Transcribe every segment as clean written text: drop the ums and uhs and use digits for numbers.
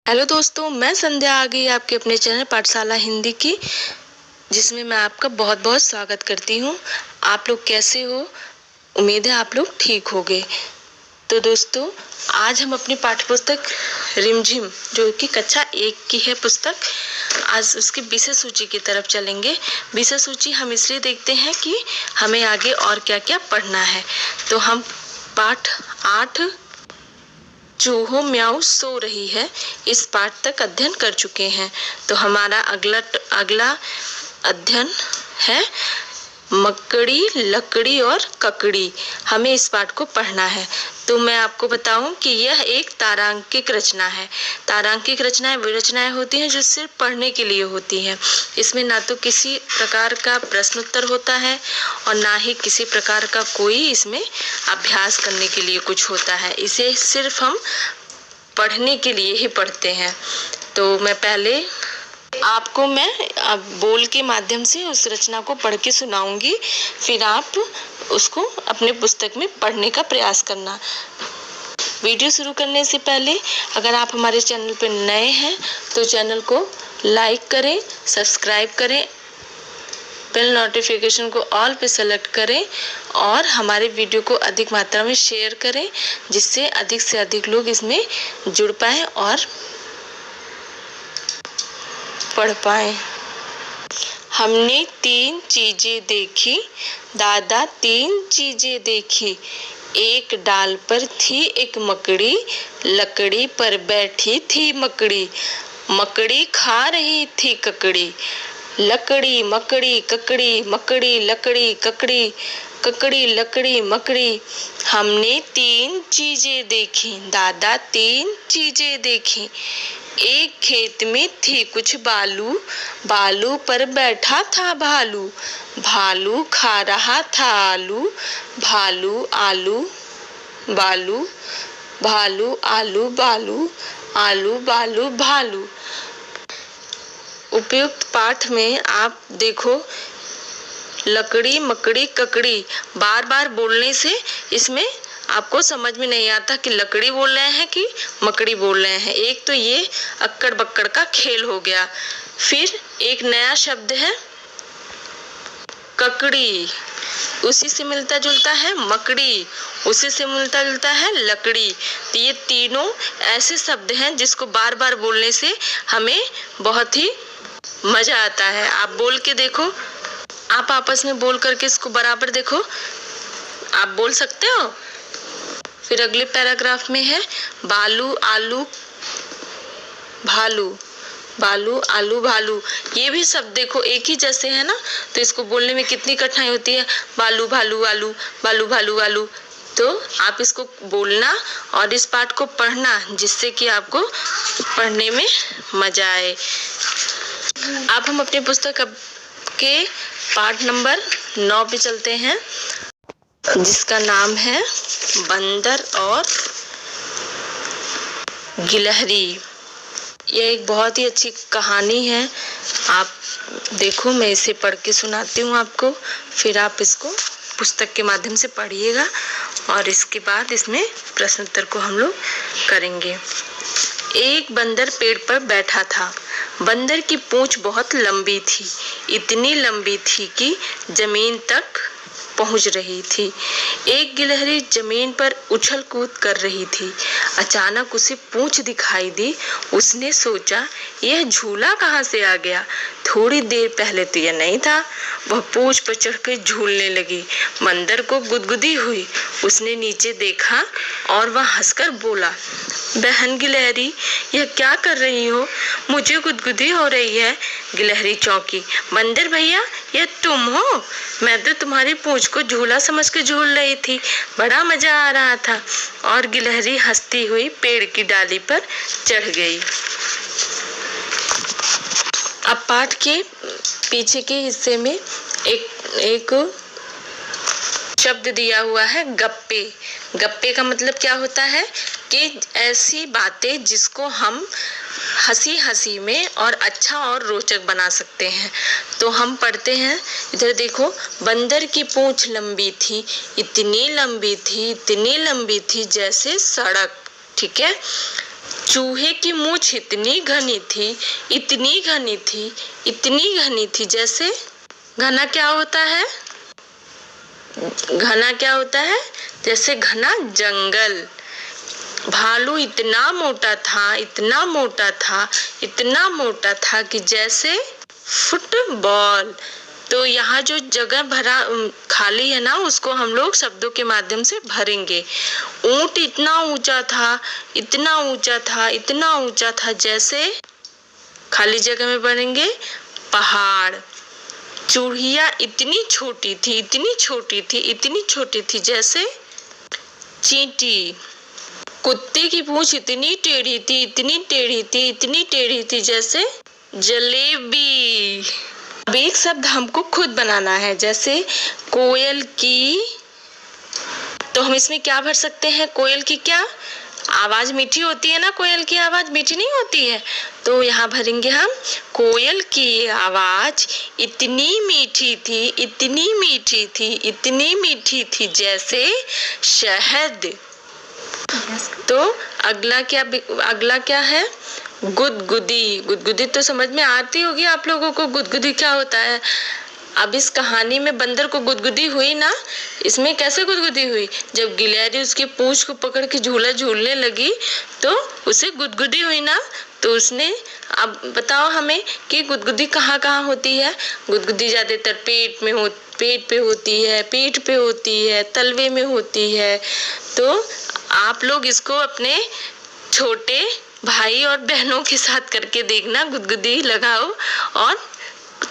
Hello दोस्तों, मैं संध्या आ गई आपके अपने चैनल पाठशाला हिंदी की, जिसमें मैं आपका बहुत बहुत स्वागत करती हूँ। आप लोग कैसे हो? उम्मीद है आप लोग ठीक होंगे। तो दोस्तों, आज हम अपनी पाठ्य पुस्तक रिमझिम, जो कि कक्षा 1 की है पुस्तक, आज उसकी विषय सूची की तरफ चलेंगे। विषय सूची हम इसलिए देखते हैं कि हमें आगे और क्या क्या पढ़ना है। तो हम पाठ 8 चूहो म्याऊ सो रही है, इस पाठ तक अध्ययन कर चुके हैं। तो हमारा अगला अध्ययन है मकड़ी, लकड़ी और ककड़ी। हमें इस पाठ को पढ़ना है। तो मैं आपको बताऊं कि यह एक तारांकिक रचना है। तारांकिक रचनाएं वे रचनाएं होती हैं जो सिर्फ पढ़ने के लिए होती हैं। इसमें ना तो किसी प्रकार का प्रश्न उत्तर होता है और ना ही किसी प्रकार का कोई इसमें अभ्यास करने के लिए कुछ होता है। इसे सिर्फ हम पढ़ने के लिए ही पढ़ते हैं। तो मैं पहले आपको बोल के माध्यम से उस रचना को पढ़ के सुनाऊंगी, फिर आप उसको अपने पुस्तक में पढ़ने का प्रयास करना। वीडियो शुरू करने से पहले अगर आप हमारे चैनल पर नए हैं तो चैनल को लाइक करें, सब्सक्राइब करें, बेल नोटिफिकेशन को ऑल पे सेलेक्ट करें और हमारे वीडियो को अधिक मात्रा में शेयर करें, जिससे अधिक से अधिक लोग इसमें जुड़ पाएं और पढ़ पाए। हमने 3 चीजें देखी, दादा 3 चीजें देखी। एक डाल पर थी एक मकड़ी, लकड़ी पर बैठी थी मकड़ी। मकड़ी खा रही थी ककड़ी। लकड़ी मकड़ी ककड़ी, मकड़ी लकड़ी ककड़ी, ककड़ी लकड़ी मकड़ी। हमने 3 चीजें देखी, दादा 3 चीजें देखी। एक खेत में थी कुछ बालू, बालू पर बैठा था भालू। भालू खा रहा था आलू, भालू आलू बालू, भालू आलू बालू, आलू बालू भालू। उपयुक्त पाठ में आप देखो, लकड़ी मकड़ी ककड़ी बार बार बोलने से इसमें आपको समझ में नहीं आता कि लकड़ी बोल रहे हैं कि मकड़ी बोल रहे हैं। एक तो ये अक्कड़ बक्कड़ का खेल हो गया। फिर एक नया शब्द है ककड़ी, उसी से मिलता जुलता है मकड़ी, उसी से मिलता जुलता है लकड़ी। तो ये तीनों ऐसे शब्द हैं जिसको बार बार बोलने से हमें बहुत ही मजा आता है। आप बोल के देखो, आप आपस में बोल करके इसको बराबर देखो, आप बोल सकते हो। फिर अगले पैराग्राफ में है बालू आलू भालू, बालू आलू भालू। ये भी शब्द देखो एक ही जैसे है ना, तो इसको बोलने में कितनी कठिनाई होती है, बालू भालू आलू, बालू भालू आलू। तो आप इसको बोलना और इस पाठ को पढ़ना, जिससे कि आपको पढ़ने में मजा आए। अब हम अपनी पुस्तक के पाठ नंबर 9 पे चलते हैं, जिसका नाम है बंदर और गिलहरी। यह एक बहुत ही अच्छी कहानी है। आप देखो, मैं इसे पढ़ के सुनाती हूँ आपको, फिर आप इसको पुस्तक के माध्यम से पढ़िएगा और इसके बाद इसमें प्रश्न उत्तर को हम लोग करेंगे। एक बंदर पेड़ पर बैठा था। बंदर की पूंछ बहुत लंबी थी, इतनी लंबी थी कि जमीन तक पहुंच रही थी। एक गिलहरी जमीन पर उछल कूद कर रही थी। अचानक उसे पूंछ दिखाई दी। उसने सोचा, यह झूला कहाँ से आ गया? थोड़ी देर पहले तो यह नहीं था। वह पूंछ पर चढ़कर झूलने लगी। बंदर को गुदगुदी हुई। उसने नीचे देखा और वह हंसकर बोला, बहन गिलहरी, यह क्या कर रही हो? मुझे गुदगुदी हो रही है। गिलहरी चौंकी। बंदर भैया, यह तुम हो? मैं तो तुम्हारी पूंछ को झूला समझ के झूल रही थी, बड़ा मजा आ रहा था। और गिलहरी हंसती हुई पेड़ की डाली पर चढ़ गई। अब पाठ के पीछे के हिस्से में एक शब्द दिया हुआ है गप्पे। गप्पे का मतलब क्या होता है कि ऐसी बातें जिसको हम हंसी हंसी में और अच्छा और रोचक बना सकते हैं। तो हम पढ़ते हैं, इधर देखो, बंदर की पूंछ लंबी थी, इतनी लंबी थी, इतनी लंबी थी जैसे सड़क। ठीक है, चूहे की मूंछ इतनी घनी थी, इतनी घनी थी, इतनी घनी थी, जैसे घना क्या होता है? घना क्या होता है? जैसे घना जंगल। भालू इतना मोटा था, इतना मोटा था, इतना मोटा था कि जैसे फुटबॉल। तो यहाँ जो जगह भरा खाली है ना, उसको हम लोग शब्दों के माध्यम से भरेंगे। ऊंट इतना ऊंचा था, इतना ऊंचा था, इतना ऊंचा था, जैसे खाली जगह में भरेंगे पहाड़। चूहिया इतनी छोटी थी, इतनी छोटी थी, इतनी छोटी थी, जैसे चींटी। कुत्ते की पूंछ इतनी टेढ़ी थी, इतनी टेढ़ी थी, इतनी टेढ़ी थी, जैसे जलेबी। अब एक शब्द हमको खुद बनाना है, जैसे कोयल की। तो हम इसमें क्या भर सकते हैं? कोयल की क्या आवाज मीठी होती है ना, कोयल की आवाज मीठी नहीं होती है? तो यहाँ भरेंगे हम कोयल की आवाज इतनी मीठी थी, इतनी मीठी थी, इतनी मीठी थी, जैसे शहद। तो अगला क्या है? गुदगुदी। गुदगुदी तो समझ में आती होगी आप लोगों को, गुदगुदी क्या होता है। अब इस कहानी में बंदर को गुदगुदी हुई ना, इसमें कैसे गुदगुदी हुई? जब गिलहरी उसकी पूंछ को पकड़ के झूला झूलने लगी तो उसे गुदगुदी हुई ना। तो उसने, अब बताओ हमें कि गुदगुदी कहाँ कहाँ होती है? गुदगुदी ज्यादातर पेट पे होती है, पीठ पे होती है, तलवे में होती है। तो आप लोग इसको अपने छोटे भाई और बहनों के साथ करके देखना, गुदगुदी लगाओ और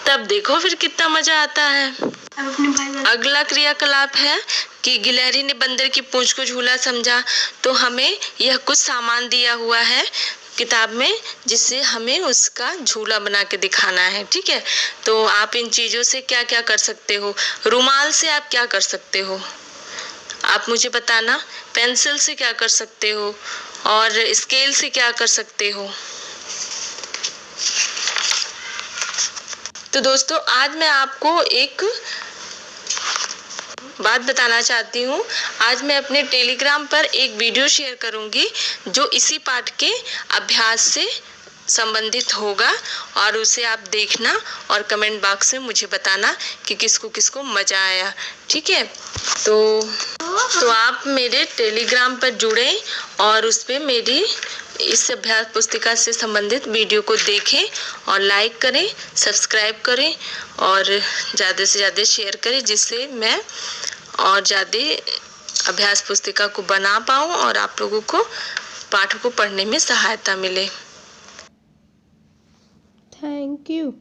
तब देखो फिर कितना मजा आता है। अगला क्रियाकलाप है कि गिलहरी ने बंदर की पूंछ को झूला समझा। तो हमें यह कुछ सामान दिया हुआ है किताब में, जिससे हमें उसका झूला बना के दिखाना है, ठीक है। तो आप इन चीजों से क्या क्या कर सकते हो? रुमाल से आप क्या कर सकते हो? आप मुझे बताना। पेंसिल से क्या कर सकते हो? और स्केल से क्या कर सकते हो? तो दोस्तों, आज मैं आपको एक बात बताना चाहती हूँ। आज मैं अपने टेलीग्राम पर एक वीडियो शेयर करूंगी जो इसी पाठ के अभ्यास से संबंधित होगा, और उसे आप देखना और कमेंट बॉक्स में मुझे बताना कि किसको किसको मजा आया, ठीक है। तो आप मेरे टेलीग्राम पर जुड़े और उस पे मेरी इस अभ्यास पुस्तिका से संबंधित वीडियो को देखें और लाइक करें, सब्सक्राइब करें और ज़्यादा से ज़्यादा शेयर करें, जिससे मैं और ज़्यादा अभ्यास पुस्तिका को बना पाऊँ और आप लोगों को पाठ को पढ़ने में सहायता मिले। Thank you.